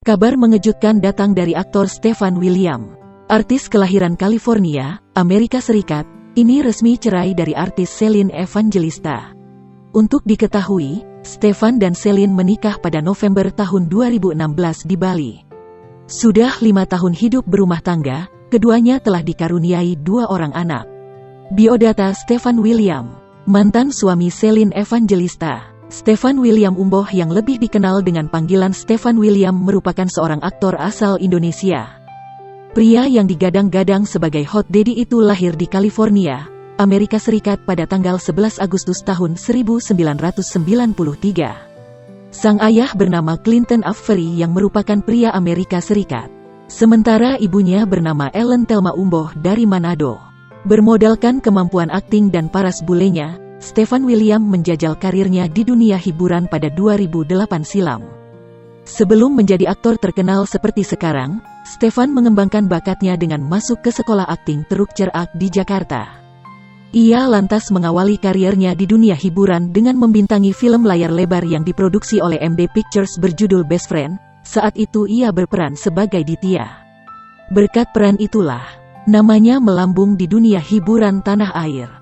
Kabar mengejutkan datang dari aktor Stefan William. Artis kelahiran California, Amerika Serikat, ini resmi cerai dari artis Celine Evangelista. Untuk diketahui, Stefan dan Celine menikah pada November tahun 2016 di Bali. Sudah 5 tahun hidup berumah tangga, keduanya telah dikaruniai 2 orang anak. Biodata Stefan William, mantan suami Celine Evangelista. Stefan William Umboh yang lebih dikenal dengan panggilan Stefan William merupakan seorang aktor asal Indonesia. Pria yang digadang-gadang sebagai hot daddy itu lahir di California, Amerika Serikat pada tanggal 11 Agustus tahun 1993. Sang ayah bernama Clinton Avery yang merupakan pria Amerika Serikat. Sementara ibunya bernama Ellen Thelma Umboh dari Manado. Bermodalkan kemampuan akting dan paras bulenya, Stefan William menjajal karirnya di dunia hiburan pada 2008 silam. Sebelum menjadi aktor terkenal seperti sekarang, Stefan mengembangkan bakatnya dengan masuk ke sekolah akting Truk Cerak di Jakarta. Ia lantas mengawali karirnya di dunia hiburan dengan membintangi film layar lebar yang diproduksi oleh MD Pictures berjudul Best Friend. Saat itu ia berperan sebagai Ditya. Berkat peran itulah, namanya melambung di dunia hiburan tanah air.